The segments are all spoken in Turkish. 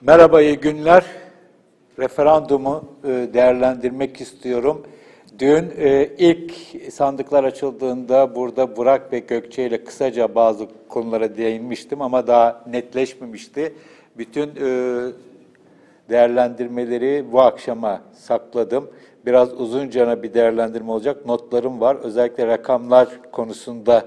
Merhaba, iyi günler. Referandumu değerlendirmek istiyorum. Dün ilk sandıklar açıldığında burada Burak ve Gökçe ile kısaca bazı konulara değinmiştim ama daha netleşmemişti. Bütün değerlendirmeleri bu akşama sakladım. Biraz uzuncana bir değerlendirme olacak. Notlarım var. Özellikle rakamlar konusunda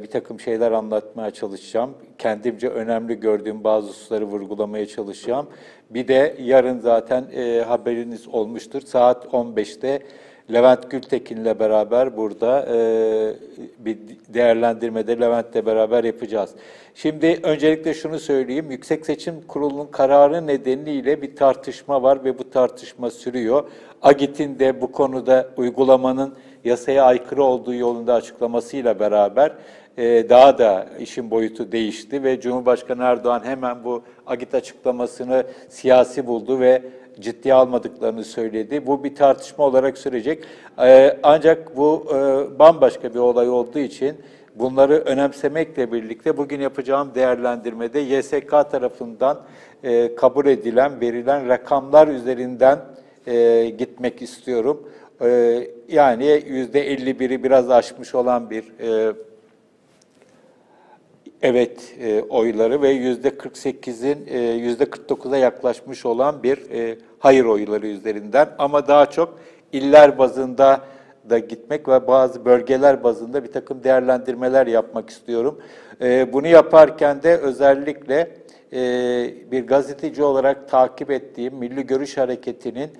bir takım şeyler anlatmaya çalışacağım. Kendimce önemli gördüğüm bazı hususları vurgulamaya çalışacağım. Bir de yarın zaten haberiniz olmuştur. Saat 15'te Levent Gültekin'le beraber burada bir değerlendirmede Levent'le beraber yapacağız. Şimdi öncelikle şunu söyleyeyim. Yüksek Seçim Kurulu'nun kararı nedeniyle bir tartışma var ve bu tartışma sürüyor. AGİT'in de bu konuda uygulamanın yasaya aykırı olduğu yolunda açıklamasıyla beraber daha da işin boyutu değişti ve Cumhurbaşkanı Erdoğan hemen bu AGİT açıklamasını siyasi buldu ve ciddiye almadıklarını söyledi. Bu bir tartışma olarak sürecek. Ancak bu bambaşka bir olay olduğu için bunları önemsemekle birlikte bugün yapacağım değerlendirmede YSK tarafından kabul edilen, verilen rakamlar üzerinden gitmek istiyorum. Yani %51'i biraz aşmış olan bir evet oyları ve %48'in %49'a yaklaşmış olan bir hayır oyları üzerinden. Ama daha çok iller bazında da gitmek ve bazı bölgeler bazında bir takım değerlendirmeler yapmak istiyorum. Bunu yaparken de özellikle bir gazeteci olarak takip ettiğim Milli Görüş Hareketi'nin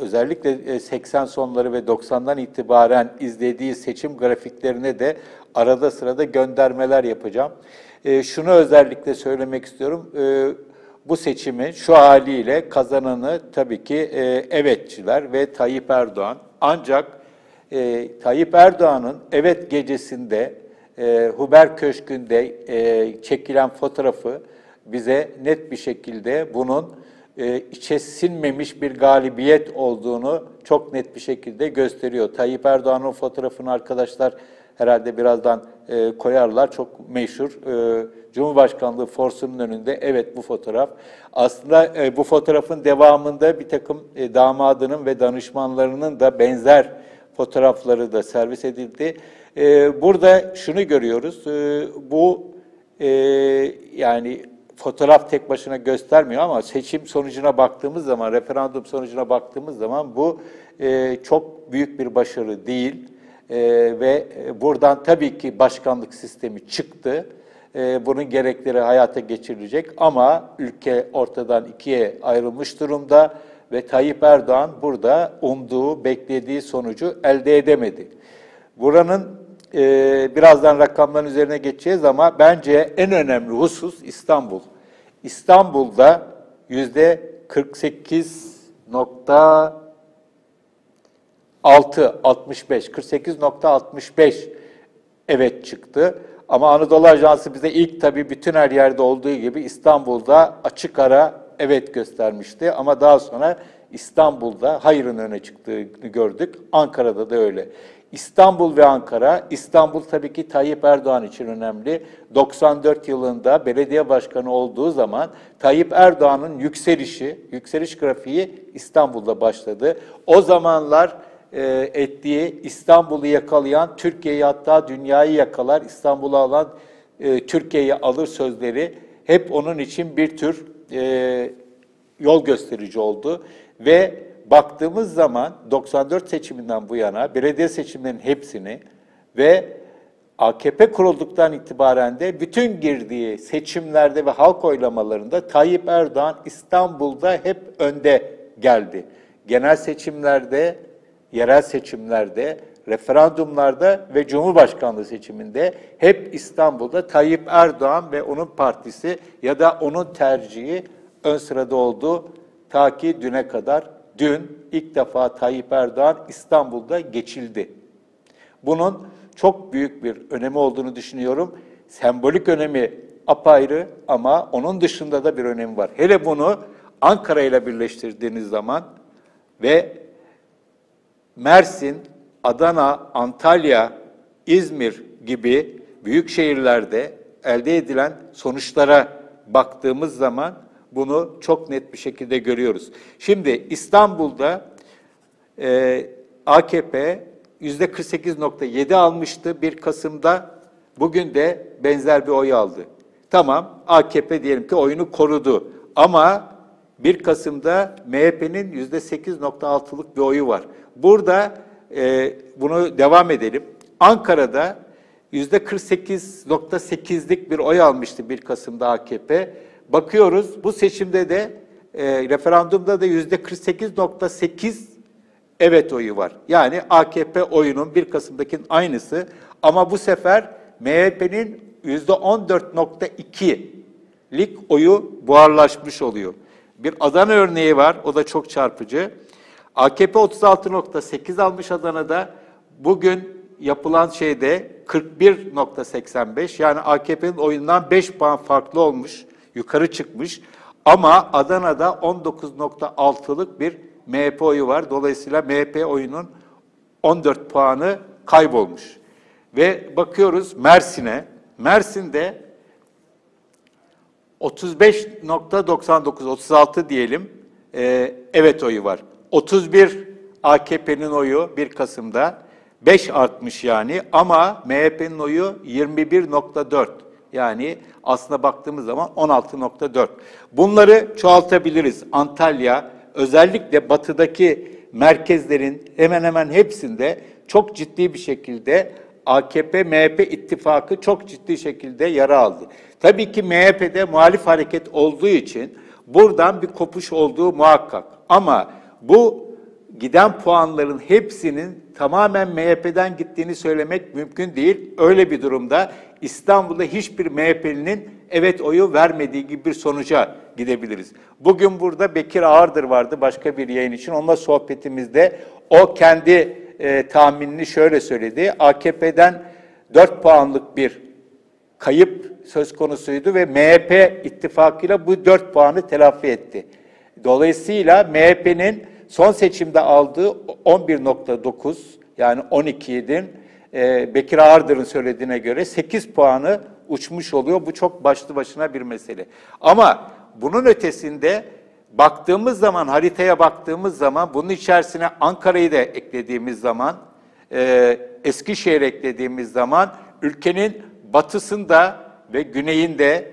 özellikle 80 sonları ve 90'dan itibaren izlediği seçim grafiklerine de arada sırada göndermeler yapacağım. Şunu özellikle söylemek istiyorum. Bu seçimin şu haliyle kazananı tabii ki evetçiler ve Tayyip Erdoğan. Ancak Tayyip Erdoğan'ın evet gecesinde Huber Köşkü'nde çekilen fotoğrafı bize net bir şekilde bunun içe sinmemiş bir galibiyet olduğunu çok net bir şekilde gösteriyor. Tayyip Erdoğan'ın fotoğrafını arkadaşlar herhalde birazdan koyarlar. Çok meşhur. Cumhurbaşkanlığı forsunun önünde evet bu fotoğraf. Aslında bu fotoğrafın devamında bir takım damadının ve danışmanlarının da benzer fotoğrafları da servis edildi. Burada şunu görüyoruz. Bu yani fotoğraf tek başına göstermiyor ama seçim sonucuna baktığımız zaman, referandum sonucuna baktığımız zaman bu çok büyük bir başarı değil. Ve buradan tabii ki başkanlık sistemi çıktı. Bunun gerekleri hayata geçirilecek ama ülke ortadan ikiye ayrılmış durumda ve Tayyip Erdoğan burada umduğu, beklediği sonucu elde edemedi. Buranın birazdan rakamların üzerine geçeceğiz ama bence en önemli husus İstanbul. İstanbul'da %48.65 evet çıktı. Ama Anadolu Ajansı bize ilk tabii bütün her yerde olduğu gibi İstanbul'da açık ara evet göstermişti. Ama daha sonra İstanbul'da hayırın öne çıktığını gördük. Ankara'da da öyle. İstanbul ve Ankara, İstanbul tabii ki Tayyip Erdoğan için önemli. 94 yılında belediye başkanı olduğu zaman Tayyip Erdoğan'ın yükseliş grafiği İstanbul'da başladı. O zamanlar ettiği İstanbul'u yakalayan, Türkiye'yi hatta dünyayı yakalar, İstanbul'u alan Türkiye'yi alır sözleri hep onun için bir tür yol gösterici oldu. Ve baktığımız zaman 94 seçiminden bu yana belediye seçimlerinin hepsini ve AKP kurulduktan itibaren de bütün girdiği seçimlerde ve halk oylamalarında Tayyip Erdoğan İstanbul'da hep önde geldi. Genel seçimlerde, yerel seçimlerde, referandumlarda ve Cumhurbaşkanlığı seçiminde hep İstanbul'da Tayyip Erdoğan ve onun partisi ya da onun tercihi ön sırada oldu ta ki düne kadar. Dün ilk defa Tayyip Erdoğan İstanbul'da geçildi. Bunun çok büyük bir önemi olduğunu düşünüyorum. Sembolik önemi apayrı ama onun dışında da bir önemi var. Hele bunu Ankara ile birleştirdiğiniz zaman ve Mersin, Adana, Antalya, İzmir gibi büyük şehirlerde elde edilen sonuçlara baktığımız zaman bunu çok net bir şekilde görüyoruz. Şimdi İstanbul'da AKP %48,7 almıştı 1 Kasım'da. Bugün de benzer bir oy aldı. Tamam, AKP diyelim ki oyunu korudu. Ama 1 Kasım'da MHP'nin %8,6'lık bir oyu var. Burada bunu devam edelim. Ankara'da %48,8'lik bir oy almıştı 1 Kasım'da AKP. Bakıyoruz bu seçimde de referandumda da %48,8 evet oyu var. Yani AKP oyunun 1 Kasım'dakinin aynısı ama bu sefer MHP'nin %14,2'lik oyu buharlaşmış oluyor. Bir Adana örneği var, o da çok çarpıcı. AKP 36,8 almış Adana'da. Bugün yapılan şeyde 41,85, yani AKP'nin oyundan 5 puan farklı olmuş, yukarı çıkmış. Ama Adana'da 19,6'lık bir MHP oyu var. Dolayısıyla MHP oyunun 14 puanı kaybolmuş. Ve bakıyoruz Mersin'e. Mersin'de 35,99, 36 diyelim, evet oyu var. 31 AKP'nin oyu 1 Kasım'da, 5 artmış yani, ama MHP'nin oyu 21,4. Yani aslında baktığımız zaman 16,4. Bunları çoğaltabiliriz. Antalya, özellikle batıdaki merkezlerin hemen hemen hepsinde çok ciddi bir şekilde AKP-MHP ittifakı çok ciddi şekilde yara aldı. Tabii ki MHP'de muhalif hareket olduğu için buradan bir kopuş olduğu muhakkak. Ama bu giden puanların hepsinin tamamen MHP'den gittiğini söylemek mümkün değil. Öyle bir durumda İstanbul'da hiçbir MHP'linin evet oyu vermediği gibi bir sonuca gidebiliriz. Bugün burada Bekir Ağırdır vardı başka bir yayın için. Onunla sohbetimizde o kendi tahminini şöyle söyledi. AKP'den 4 puanlık bir kayıp söz konusuydu ve MHP ittifakıyla bu 4 puanı telafi etti. Dolayısıyla MHP'nin son seçimde aldığı 11,9, yani 12'nin Bekir Ağırdır'ın söylediğine göre 8 puanı uçmuş oluyor. Bu çok başlı başına bir mesele. Ama bunun ötesinde baktığımız zaman, haritaya baktığımız zaman, bunun içerisine Ankara'yı da eklediğimiz zaman, Eskişehir'i eklediğimiz zaman, ülkenin batısında ve güneyinde,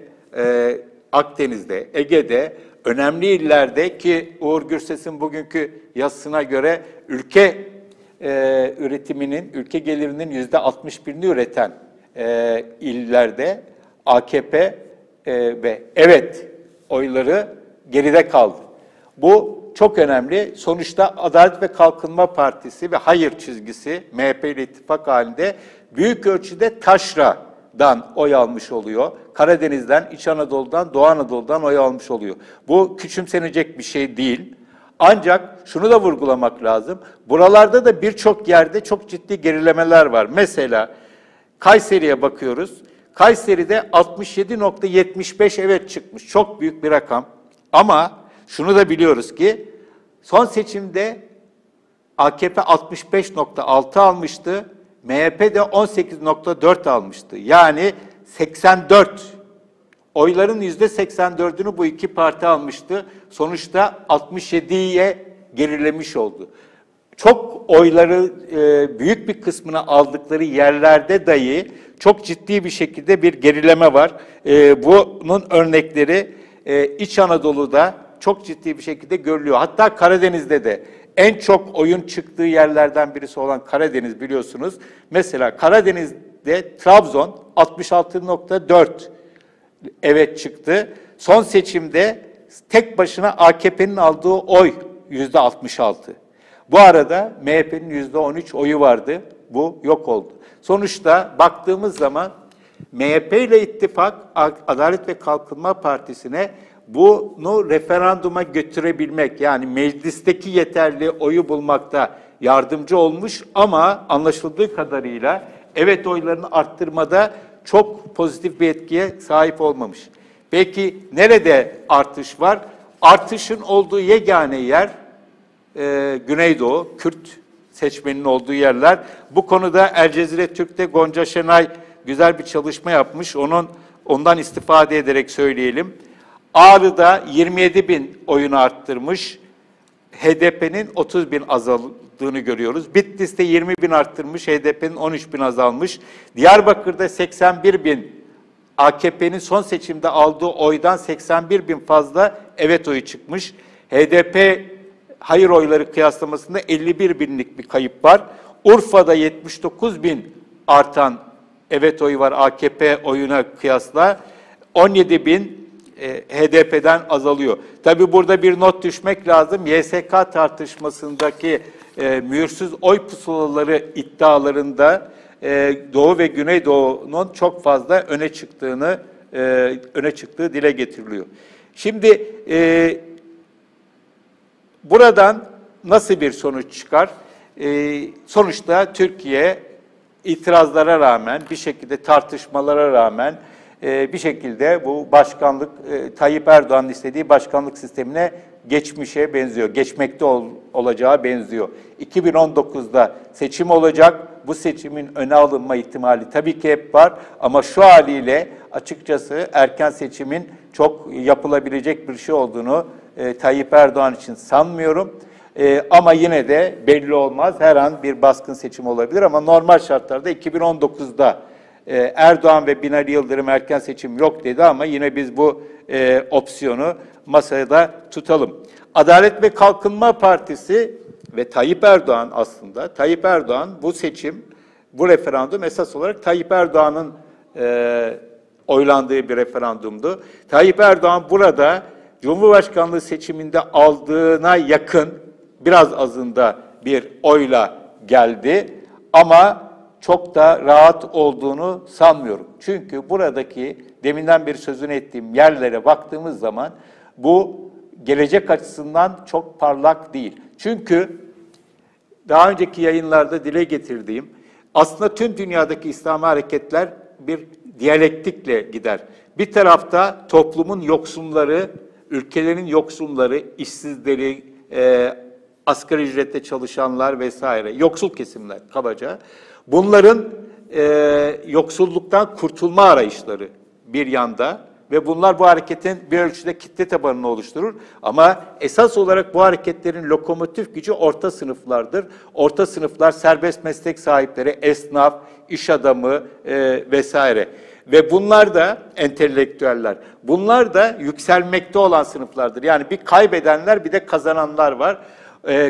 Akdeniz'de, Ege'de, önemli illerde ki Uğur Gürses'in bugünkü yazısına göre ülke üretiminin, ülke gelirinin %61'ini üreten illerde AKP ve evet oyları geride kaldı. Bu çok önemli. Sonuçta Adalet ve Kalkınma Partisi ve hayır çizgisi MHP ile ittifak halinde büyük ölçüde taşradan oy almış oluyor. Karadeniz'den, İç Anadolu'dan, Doğu Anadolu'dan oy almış oluyor. Bu küçümsenecek bir şey değil. Ancak şunu da vurgulamak lazım. Buralarda da birçok yerde çok ciddi gerilemeler var. Mesela Kayseri'ye bakıyoruz. Kayseri'de 67,75 evet çıkmış. Çok büyük bir rakam. Ama şunu da biliyoruz ki son seçimde AKP 65,6 almıştı. MHP de 18,4 almıştı. Yani 84, oyların %84'ünü bu iki parti almıştı. Sonuçta 67'ye gerilemiş oldu. Çok oyları büyük bir kısmını aldıkları yerlerde dahi çok ciddi bir şekilde bir gerileme var. Bunun örnekleri İç Anadolu'da çok ciddi bir şekilde görülüyor. Hatta Karadeniz'de de en çok oyun çıktığı yerlerden birisi olan Karadeniz biliyorsunuz. Mesela Karadeniz'de Trabzon 66,4 evet çıktı. Son seçimde tek başına AKP'nin aldığı oy %66. Bu arada MHP'nin %13 oyu vardı. Bu yok oldu. Sonuçta baktığımız zaman MHP ile ittifak Adalet ve Kalkınma Partisi'ne bunu referanduma götürebilmek, yani meclisteki yeterli oyu bulmakta yardımcı olmuş ama anlaşıldığı kadarıyla evet oylarını arttırmada çok pozitif bir etkiye sahip olmamış. Peki nerede artış var? Artışın olduğu yegane yer Güneydoğu, Kürt seçmeninin olduğu yerler. Bu konuda El Cezire Türk'te Gonca Şenay güzel bir çalışma yapmış. Onun ondan istifade ederek söyleyelim. Ağrı'da 27.000 oyunu arttırmış, HDP'nin 30.000 azaldığını görüyoruz. Bitlis'te 20.000 arttırmış, HDP'nin 13.000 azalmış. Diyarbakır'da 81.000, AKP'nin son seçimde aldığı oydan 81.000 fazla evet oyu çıkmış. HDP hayır oyları kıyaslamasında 51.000'lik bir kayıp var. Urfa'da 79.000 artan evet oyu var AKP oyuna kıyasla. 17.000 HDP'den azalıyor. Tabii burada bir not düşmek lazım. YSK tartışmasındaki mühürsüz oy pusulaları iddialarında Doğu ve Güneydoğu'nun çok fazla öne çıktığı dile getiriliyor. Şimdi buradan nasıl bir sonuç çıkar? Sonuçta Türkiye itirazlara rağmen, bir şekilde tartışmalara rağmen bir şekilde bu başkanlık, Tayyip Erdoğan'ın istediği başkanlık sistemine geçmişe benziyor, geçmekte olacağı benziyor. 2019'da seçim olacak, bu seçimin öne alınma ihtimali tabii ki hep var ama şu haliyle açıkçası erken seçimin çok yapılabilecek bir şey olduğunu Tayyip Erdoğan için sanmıyorum. Ama yine de belli olmaz, her an bir baskın seçim olabilir ama normal şartlarda 2019'da Erdoğan ve Binali Yıldırım erken seçim yok dedi ama yine biz bu opsiyonu masada tutalım. Adalet ve Kalkınma Partisi ve Tayyip Erdoğan aslında, Tayyip Erdoğan bu seçim, bu referandum esas olarak Tayyip Erdoğan'ın oylandığı bir referandumdu. Tayyip Erdoğan burada Cumhurbaşkanlığı seçiminde aldığına yakın, biraz azında bir oyla geldi ama çok da rahat olduğunu sanmıyorum. Çünkü buradaki deminden beri sözünü ettiğim yerlere baktığımız zaman bu gelecek açısından çok parlak değil. Çünkü daha önceki yayınlarda dile getirdiğim aslında tüm dünyadaki İslami hareketler bir diyalektikle gider. Bir tarafta toplumun yoksunları, ülkelerin yoksunları, işsizleri, asgari ücretle çalışanlar vesaire, yoksul kesimler kabaca. Bunların yoksulluktan kurtulma arayışları bir yanda ve bunlar bu hareketin bir ölçüde kitle tabanını oluşturur. Ama esas olarak bu hareketlerin lokomotif gücü orta sınıflardır. Orta sınıflar serbest meslek sahipleri, esnaf, iş adamı vesaire. Ve bunlar da entelektüeller. Bunlar da yükselmekte olan sınıflardır. Yani bir kaybedenler bir de kazananlar var.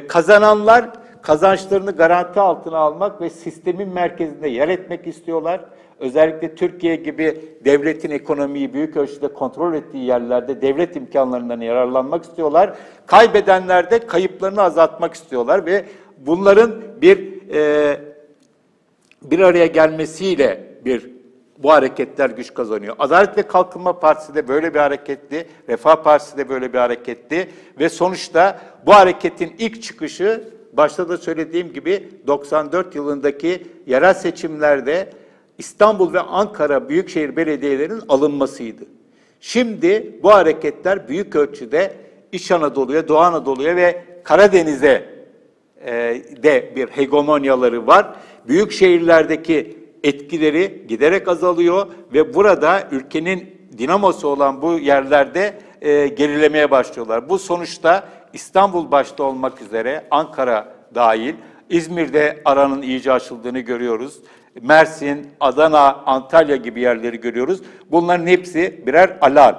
Kazananlar kazançlarını garanti altına almak ve sistemin merkezinde yer etmek istiyorlar. Özellikle Türkiye gibi devletin ekonomiyi büyük ölçüde kontrol ettiği yerlerde devlet imkanlarından yararlanmak istiyorlar. Kaybedenler de kayıplarını azaltmak istiyorlar ve bunların bir araya gelmesiyle bu hareketler güç kazanıyor. Adalet ve Kalkınma Partisi de böyle bir hareketti, Refah Partisi de böyle bir hareketti ve sonuçta bu hareketin ilk çıkışı, başta da söylediğim gibi 94 yılındaki yerel seçimlerde İstanbul ve Ankara Büyükşehir Belediyelerinin alınmasıydı. Şimdi bu hareketler büyük ölçüde İç Anadolu'ya, Doğu Anadolu'ya ve Karadeniz'e de bir hegemonyaları var. Büyük şehirlerdeki etkileri giderek azalıyor ve burada ülkenin dinamosu olan bu yerlerde gerilemeye başlıyorlar. Bu sonuçta İstanbul başta olmak üzere Ankara dahil, İzmir'de aranın iyice açıldığını görüyoruz. Mersin, Adana, Antalya gibi yerleri görüyoruz. Bunların hepsi birer alarm.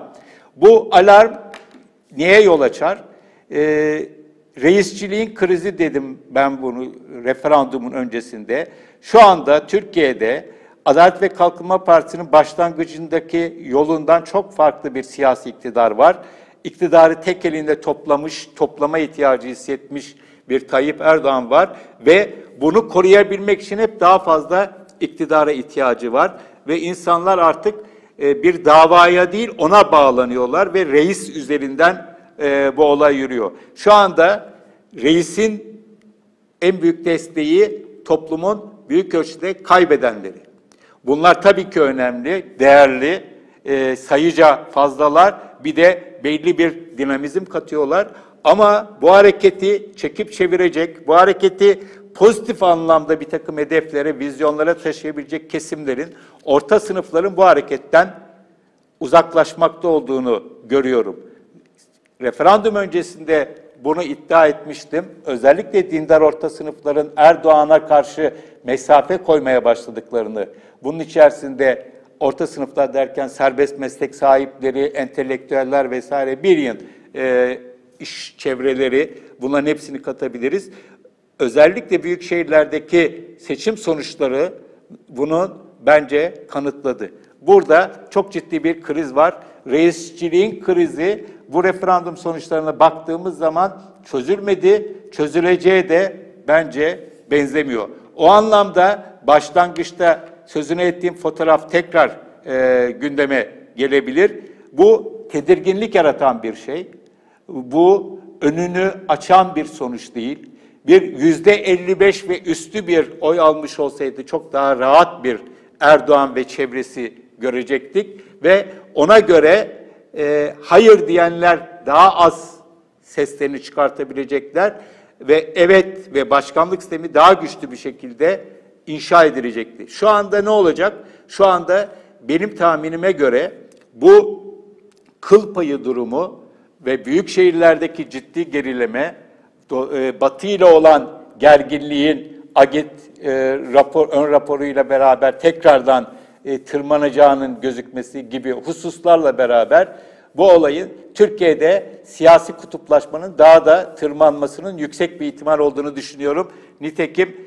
Bu alarm niye yol açar? Reisçiliğin krizi dedim ben bunu referandumun öncesinde. Şu anda Türkiye'de Adalet ve Kalkınma Partisi'nin başlangıcındaki yolundan çok farklı bir siyasi iktidar var. İktidarı tek elinde toplama ihtiyacı hissetmiş bir Tayyip Erdoğan var ve bunu koruyabilmek için hep daha fazla iktidara ihtiyacı var ve insanlar artık bir davaya değil ona bağlanıyorlar ve reis üzerinden bu olay yürüyor. Şu anda reisin en büyük desteği toplumun büyük ölçüde kaybedenleri. Bunlar tabii ki önemli, değerli, sayıca fazlalar, bir de belli bir dinamizm katıyorlar. Ama bu hareketi çekip çevirecek, bu hareketi pozitif anlamda bir takım hedeflere, vizyonlara taşıyabilecek kesimlerin, orta sınıfların bu hareketten uzaklaşmakta olduğunu görüyorum. Referandum öncesinde bunu iddia etmiştim. Özellikle dindar orta sınıfların Erdoğan'a karşı mesafe koymaya başladıklarını, bunun içerisinde orta sınıflar derken serbest meslek sahipleri, entelektüeller vesaire bir yığın iş çevreleri, bunların hepsini katabiliriz. Özellikle büyük şehirlerdeki seçim sonuçları bunu bence kanıtladı. Burada çok ciddi bir kriz var. Reisçiliğin krizi bu referandum sonuçlarına baktığımız zaman çözülmedi, çözüleceği de bence benzemiyor. O anlamda başlangıçta sözünü ettiğim fotoğraf tekrar gündeme gelebilir. Bu tedirginlik yaratan bir şey. Bu önünü açan bir sonuç değil. Bir %55 ve üstü bir oy almış olsaydı çok daha rahat bir Erdoğan ve çevresi görecektik ve ona göre hayır diyenler daha az seslerini çıkartabilecekler ve evet ve başkanlık sistemi daha güçlü bir şekilde inşa edilecekti. Şu anda ne olacak? Şu anda benim tahminime göre bu kıl payı durumu ve büyük şehirlerdeki ciddi gerileme, Batı ile olan gerginliğin AGİT ön raporuyla beraber tekrardan tırmanacağının gözükmesi gibi hususlarla beraber bu olayın Türkiye'de siyasi kutuplaşmanın daha da tırmanmasının yüksek bir ihtimal olduğunu düşünüyorum. Nitekim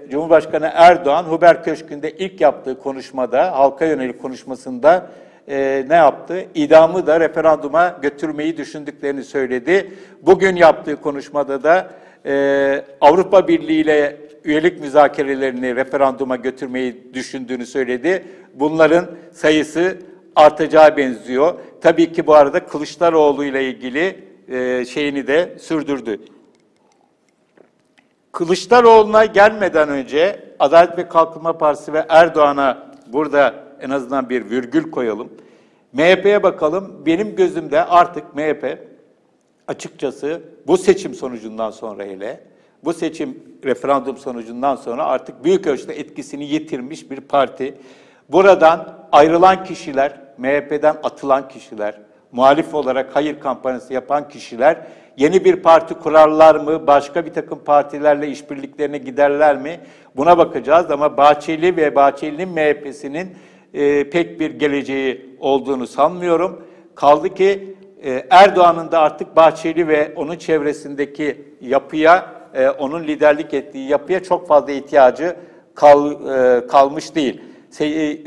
Cumhurbaşkanı Erdoğan Huber Köşkü'nde ilk yaptığı konuşmada, halka yönelik konuşmasında ne yaptı? İdamı da referanduma götürmeyi düşündüklerini söyledi. Bugün yaptığı konuşmada da Avrupa Birliği ile üyelik müzakerelerini referanduma götürmeyi düşündüğünü söyledi. Bunların sayısı artacağı benziyor. Tabii ki bu arada Kılıçdaroğlu ile ilgili şeyini de sürdürdü. Kılıçdaroğlu'na gelmeden önce Adalet ve Kalkınma Partisi ve Erdoğan'a burada en azından bir virgül koyalım. MHP'ye bakalım. Benim gözümde artık MHP açıkçası bu seçim sonucundan sonra bu seçim referandum sonucundan sonra artık büyük ölçüde etkisini yitirmiş bir parti. Buradan ayrılan kişiler, MHP'den atılan kişiler, muhalif olarak hayır kampanyası yapan kişiler yeni bir parti kurarlar mı, başka bir takım partilerle işbirliklerine giderler mi? Buna bakacağız ama Bahçeli ve Bahçeli'nin MHP'sinin pek bir geleceği olduğunu sanmıyorum. Kaldı ki Erdoğan'ın da artık Bahçeli ve onun çevresindeki yapıya, onun liderlik ettiği yapıya çok fazla ihtiyacı kalmış değil.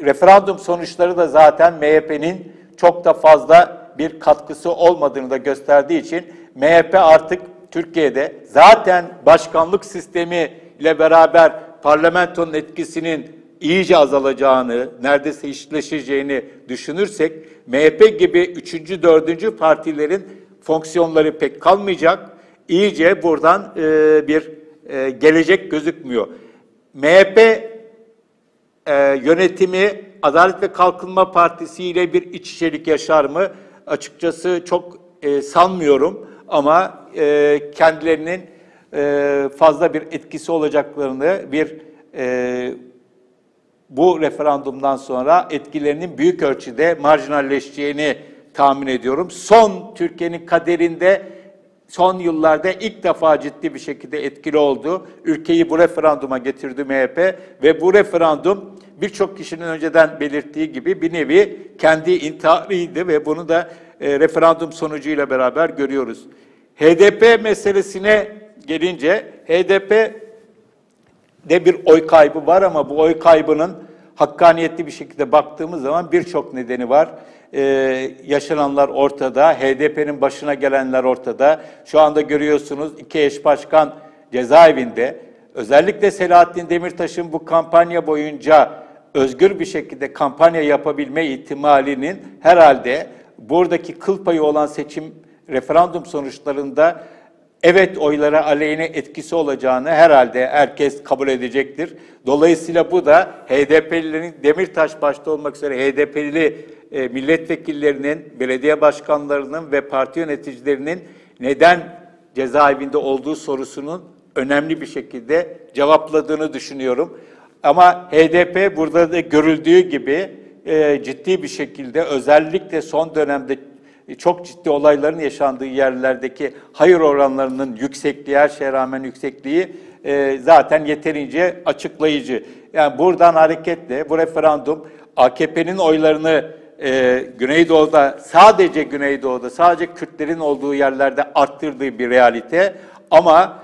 Referandum sonuçları da zaten MHP'nin çok da fazla bir katkısı olmadığını da gösterdiği için MHP artık Türkiye'de zaten başkanlık sistemi ile beraber parlamentonun etkisinin iyice azalacağını, neredeyse hiçleşeceğini düşünürsek, MHP gibi 3. 4. partilerin fonksiyonları pek kalmayacak. İyice buradan bir gelecek gözükmüyor. MHP yönetimi Adalet ve Kalkınma Partisi ile bir iç içelik yaşar mı? Açıkçası çok sanmıyorum ama kendilerinin fazla bir etkisi olacaklarını bu referandumdan sonra etkilerinin büyük ölçüde marjinalleşeceğini tahmin ediyorum. Türkiye'nin kaderinde son yıllarda ilk defa ciddi bir şekilde etkili oldu. Ülkeyi bu referanduma getirdi MHP ve bu referandum birçok kişinin önceden belirttiği gibi bir nevi kendi intiharıydı ve bunu da referandum sonucuyla beraber görüyoruz. HDP meselesine gelince HDP'de bir oy kaybı var ama bu oy kaybının hakkaniyetli bir şekilde baktığımız zaman birçok nedeni var. Yaşananlar ortada, HDP'nin başına gelenler ortada. Şu anda görüyorsunuz 2 eş başkan cezaevinde. Özellikle Selahattin Demirtaş'ın bu kampanya boyunca özgür bir şekilde kampanya yapabilme ihtimalinin herhalde buradaki kıl payı olan referandum sonuçlarında evet oylara aleyhine etkisi olacağını herhalde herkes kabul edecektir. Dolayısıyla bu da HDP'lilerin, Demirtaş başta olmak üzere HDP'li milletvekillerinin, belediye başkanlarının ve parti yöneticilerinin neden cezaevinde olduğu sorusunun önemli bir şekilde cevapladığını düşünüyorum. Ama HDP burada da görüldüğü gibi ciddi bir şekilde özellikle son dönemde çok ciddi olayların yaşandığı yerlerdeki hayır oranlarının yüksekliği, her şeye rağmen yüksekliği zaten yeterince açıklayıcı. Yani buradan hareketle bu referandum AKP'nin oylarını Güneydoğu'da, sadece Kürtlerin olduğu yerlerde arttırdığı bir realite. Ama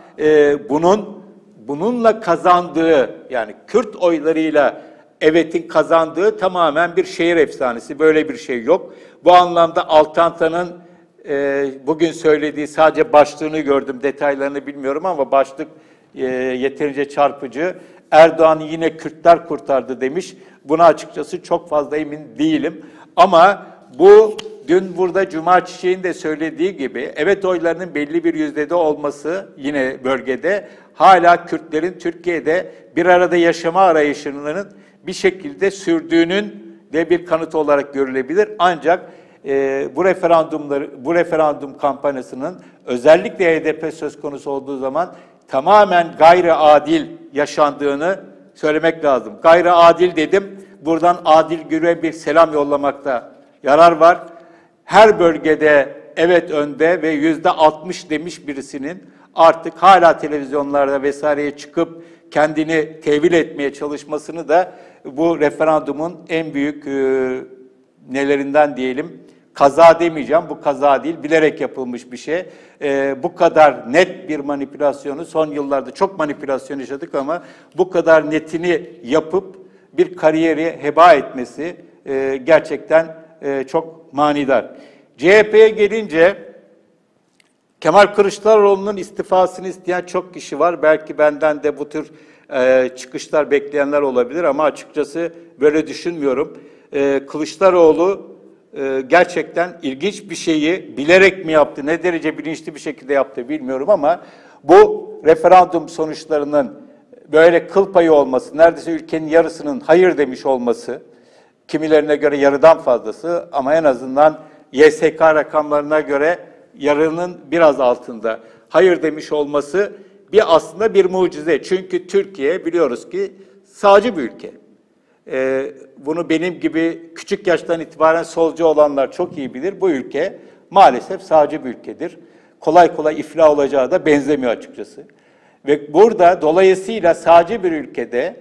bununla kazandığı, yani Kürt oylarıyla evetin kazandığı tamamen bir şehir efsanesi. Böyle bir şey yok. Bu anlamda Altan'ın bugün söylediği, sadece başlığını gördüm, detaylarını bilmiyorum ama başlık yeterince çarpıcı. Erdoğan'ı yine Kürtler kurtardı demiş. Buna açıkçası çok fazla emin değilim. Ama bu dün burada Cuma Çiçek'in de söylediği gibi evet oylarının belli bir yüzdede olması yine bölgede hala Kürtlerin Türkiye'de bir arada yaşama arayışının bir şekilde sürdüğünün de bir kanıt olarak görülebilir. Ancak bu referandum kampanyasının özellikle HDP söz konusu olduğu zaman tamamen gayri adil yaşandığını söylemek lazım. Gayri adil dedim. Buradan Adil Gür'e bir selam yollamakta yarar var. Her bölgede evet önde ve %60 demiş birisinin artık hala televizyonlarda vesaireye çıkıp kendini tevil etmeye çalışmasını da bu referandumun en büyük nelerinden diyelim, kaza demeyeceğim, bu kaza değil, bilerek yapılmış bir şey. Bu kadar net bir manipülasyonu, son yıllarda çok manipülasyon yaşadık ama bu kadar netini yapıp bir kariyeri heba etmesi gerçekten çok manidar. CHP'ye gelince, Kemal Kılıçdaroğlu'nun istifasını isteyen çok kişi var. Belki benden de bu tür çıkışlar bekleyenler olabilir ama açıkçası böyle düşünmüyorum. Kılıçdaroğlu gerçekten ilginç bir şeyi bilerek mi yaptı, ne derece bilinçli bir şekilde yaptı bilmiyorum ama bu referandum sonuçlarının böyle kıl payı olması, neredeyse ülkenin yarısının hayır demiş olması, kimilerine göre yarıdan fazlası ama en azından YSK rakamlarına göre yarının biraz altında hayır demiş olması aslında bir mucize. Çünkü Türkiye biliyoruz ki sağcı bir ülke. Bunu benim gibi küçük yaştan itibaren solcu olanlar çok iyi bilir. Bu ülke maalesef sağcı bir ülkedir. Kolay kolay iflah olacağı da benzemiyor açıkçası. Ve burada dolayısıyla sağcı bir ülkede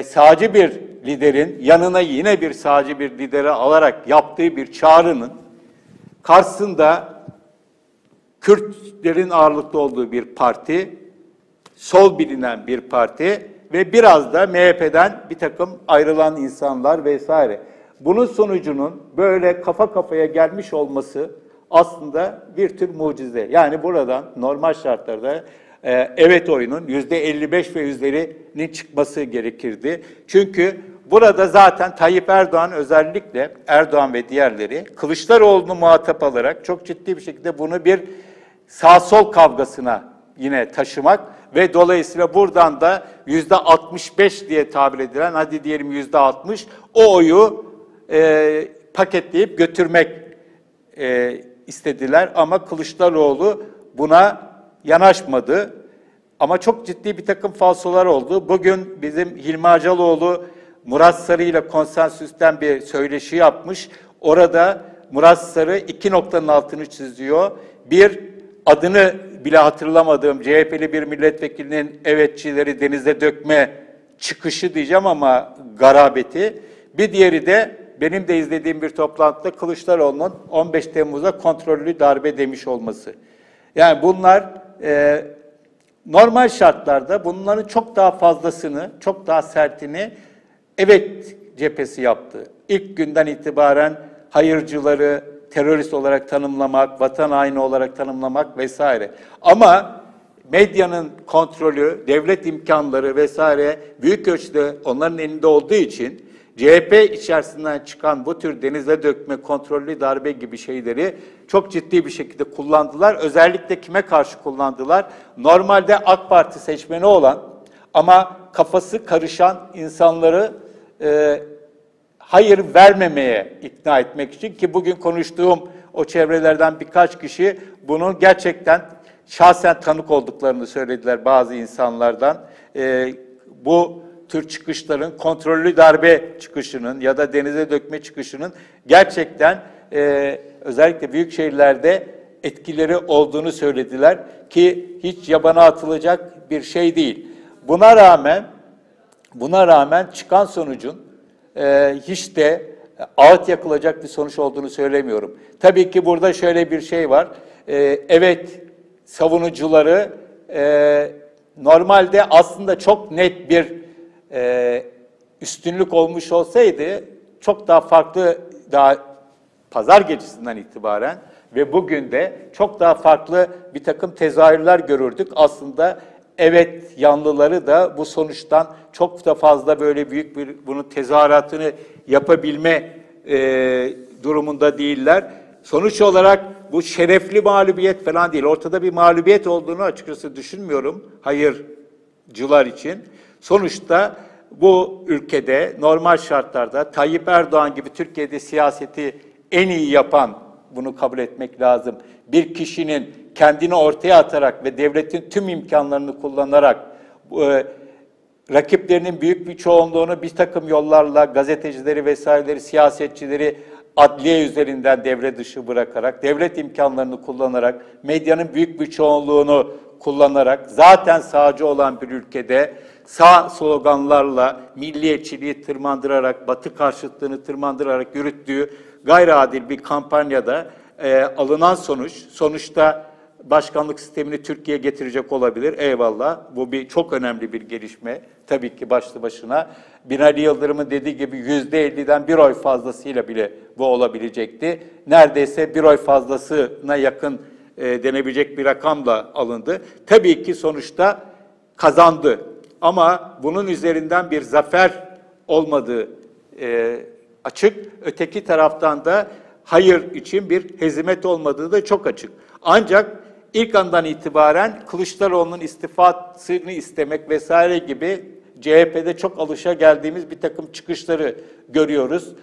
sağcı bir liderin yanına yine bir sağcı bir lideri alarak yaptığı bir çağrının karşısında Kürtlerin ağırlıklı olduğu bir parti, sol bilinen bir parti ve biraz da MHP'den bir takım ayrılan insanlar vesaire. Bunun sonucunun böyle kafa kafaya gelmiş olması aslında bir tür mucize. Yani buradan normal şartlarda evet oyunun %55 ve üzerinin çıkması gerekirdi. Çünkü burada zaten Tayyip Erdoğan, özellikle Erdoğan ve diğerleri Kılıçdaroğlu'nu muhatap alarak çok ciddi bir şekilde bunu bir sağ-sol kavgasına yine taşımak ve dolayısıyla buradan da %65 diye tabir edilen, hadi diyelim %60, o oyu paketleyip götürmek istediler. Ama Kılıçdaroğlu buna yanaşmadı. Ama çok ciddi bir takım falsolar oldu. Bugün bizim Hilmi Acaloğlu Murat Sarı ile konsensüsten bir söyleşi yapmış. Orada Murat Sarı iki noktanın altını çiziyor. Bir, adını bile hatırlamadığım CHP'li bir milletvekilinin evetçileri denize dökme çıkışı diyeceğim ama garabeti. Bir diğeri de benim de izlediğim bir toplantıda Kılıçdaroğlu'nun 15 Temmuz'a kontrollü darbe demiş olması. Yani bunlar normal şartlarda bunların çok daha fazlasını, çok daha sertini evet cephesi yaptı. İlk günden itibaren hayırcıları terörist olarak tanımlamak, vatan haini olarak tanımlamak vesaire. Ama medyanın kontrolü, devlet imkanları vesaire büyük ölçüde onların elinde olduğu için CHP içerisinden çıkan bu tür denize dökme, kontrollü darbe gibi şeyleri çok ciddi bir şekilde kullandılar. Özellikle kime karşı kullandılar? Normalde AK Parti seçmeni olan ama kafası karışan insanları hayır vermemeye ikna etmek için, ki bugün konuştuğum o çevrelerden birkaç kişi bunun gerçekten şahsen tanık olduklarını söylediler bazı insanlardan. Bu tür çıkışların, kontrollü darbe çıkışının ya da denize dökme çıkışının gerçekten özellikle büyük şehirlerde etkileri olduğunu söylediler ki hiç yabana atılacak bir şey değil. Buna rağmen çıkan sonucun hiç de ağıt yakılacak bir sonuç olduğunu söylemiyorum. Tabii ki burada şöyle bir şey var. Evet, savunucuları normalde aslında çok net bir üstünlük olmuş olsaydı çok daha farklı, daha pazar gecesinden itibaren ve bugün de çok daha farklı bir takım tezahürler görürdük. Aslında evet yanlıları da bu sonuçtan çok da fazla böyle büyük bir bunun tezahüratını yapabilme durumunda değiller. Sonuç olarak bu şerefli mağlubiyet falan değil. Ortada bir mağlubiyet olduğunu açıkçası düşünmüyorum hayırcılar için. Sonuçta bu ülkede normal şartlarda Tayyip Erdoğan gibi Türkiye'de siyaseti en iyi yapan, bunu kabul etmek lazım, bir kişinin kendini ortaya atarak ve devletin tüm imkanlarını kullanarak rakiplerinin büyük bir çoğunluğunu bir takım yollarla gazetecileri vesaireleri, siyasetçileri adliye üzerinden devre dışı bırakarak, devlet imkanlarını kullanarak, medyanın büyük bir çoğunluğunu kullanarak, zaten sağcı olan bir ülkede sağ sloganlarla milliyetçiliği tırmandırarak, Batı karşıtlığını tırmandırarak yürüttüğü gayri adil bir kampanyada alınan sonuçta başkanlık sistemini Türkiye'ye getirecek olabilir. Eyvallah. Bu çok önemli bir gelişme. Tabii ki başlı başına. Binali Yıldırım'ın dediği gibi %50'den bir oy fazlasıyla bile bu olabilecekti. Neredeyse bir oy fazlasına yakın denebilecek bir rakamla alındı. Tabii ki sonuçta kazandı. Ama bunun üzerinden bir zafer olmadığı açık. Öteki taraftan da hayır için bir hezimet olmadığı da çok açık. Ancak ilk andan itibaren Kılıçdaroğlu'nun istifasını istemek vesaire gibi CHP'de çok alışageldiğimiz bir takım çıkışları görüyoruz.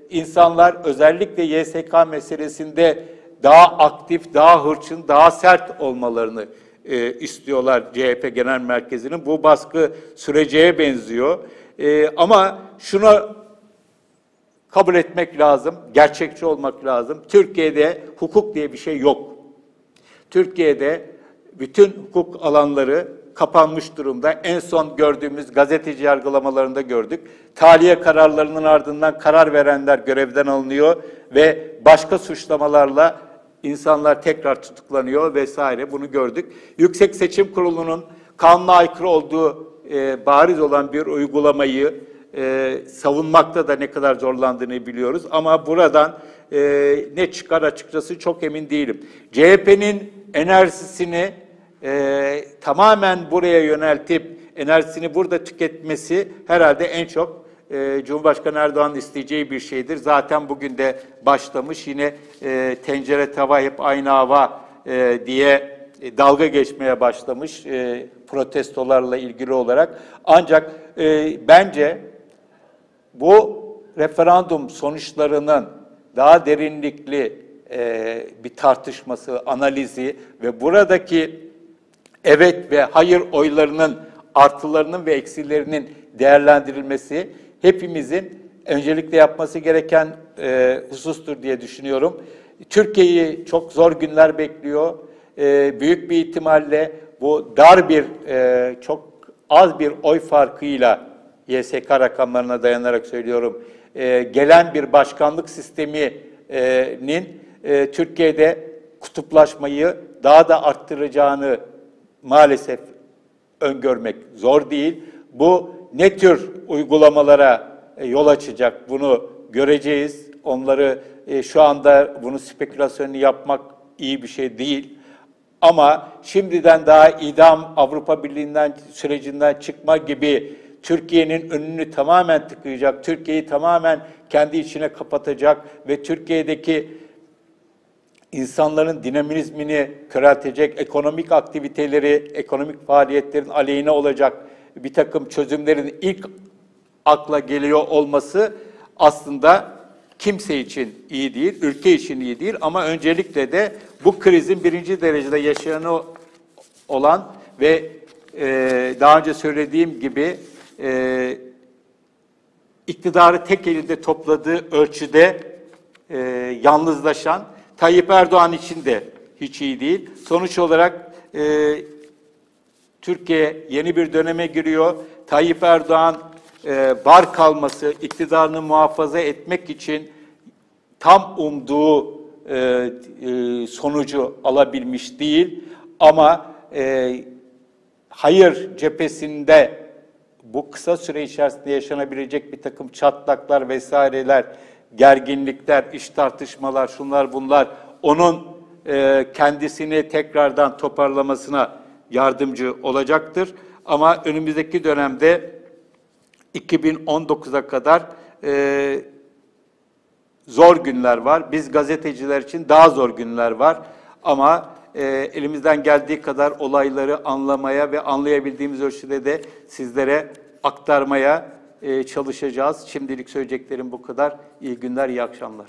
İnsanlar özellikle YSK meselesinde daha aktif, daha hırçın, daha sert olmalarını istiyorlar CHP Genel Merkezi'nin. Bu baskı süreceğe benziyor. Ama şunu kabul etmek lazım, gerçekçi olmak lazım. Türkiye'de hukuk diye bir şey yok. Türkiye'de bütün hukuk alanları kapanmış durumda. En son gördüğümüz gazeteci yargılamalarında gördük. Tahliye kararlarının ardından karar verenler görevden alınıyor ve başka suçlamalarla insanlar tekrar tutuklanıyor vesaire. Bunu gördük. Yüksek Seçim Kurulu'nun kanuna aykırı olduğu bariz olan bir uygulamayı savunmakta da ne kadar zorlandığını biliyoruz. Ama buradan ne çıkar açıkçası çok emin değilim. CHP'nin enerjisini tamamen buraya yöneltip enerjisini burada tüketmesi herhalde en çok Cumhurbaşkanı Erdoğan'ın isteyeceği bir şeydir. Zaten bugün de başlamış. Yine tencere tava hep aynı hava diye dalga geçmeye başlamış protestolarla ilgili olarak. Ancak bence bu referandum sonuçlarının daha derinlikli bir tartışması, analizi ve buradaki evet ve hayır oylarının artılarının ve eksilerinin değerlendirilmesi hepimizin öncelikle yapması gereken husustur diye düşünüyorum. Türkiye'yi çok zor günler bekliyor. Büyük bir ihtimalle bu dar bir, çok az bir oy farkıyla YSK rakamlarına dayanarak söylüyorum, gelen bir başkanlık sisteminin Türkiye'de kutuplaşmayı daha da arttıracağını maalesef öngörmek zor değil. Bu ne tür uygulamalara yol açacak bunu göreceğiz. Onları şu anda bunun spekülasyonunu yapmak iyi bir şey değil. Ama şimdiden daha idam Avrupa Birliği'nden sürecinden çıkma gibi Türkiye'nin önünü tamamen tıkayacak, Türkiye'yi tamamen kendi içine kapatacak ve Türkiye'deki insanların dinamizmini köreltecek, ekonomik aktiviteleri, ekonomik faaliyetlerin aleyhine olacak bir takım çözümlerin ilk akla geliyor olması aslında kimse için iyi değil, ülke için iyi değil ama öncelikle de bu krizin birinci derecede yaşayanı olan ve daha önce söylediğim gibi iktidarı tek elinde topladığı ölçüde yalnızlaşan, Tayyip Erdoğan için de hiç iyi değil. Sonuç olarak Türkiye yeni bir döneme giriyor. Tayyip Erdoğan var kalması, iktidarını muhafaza etmek için tam umduğu sonucu alabilmiş değil. Ama hayır cephesinde bu kısa süre içerisinde yaşanabilecek bir takım çatlaklar vesaireler, gerginlikler, iş tartışmalar, şunlar bunlar onun kendisini tekrardan toparlamasına yardımcı olacaktır. Ama önümüzdeki dönemde 2019'a kadar zor günler var. Biz gazeteciler için daha zor günler var. Ama elimizden geldiği kadar olayları anlamaya ve anlayabildiğimiz ölçüde de sizlere aktarmaya çalışacağız. Şimdilik söyleyeceklerim bu kadar. İyi günler, iyi akşamlar.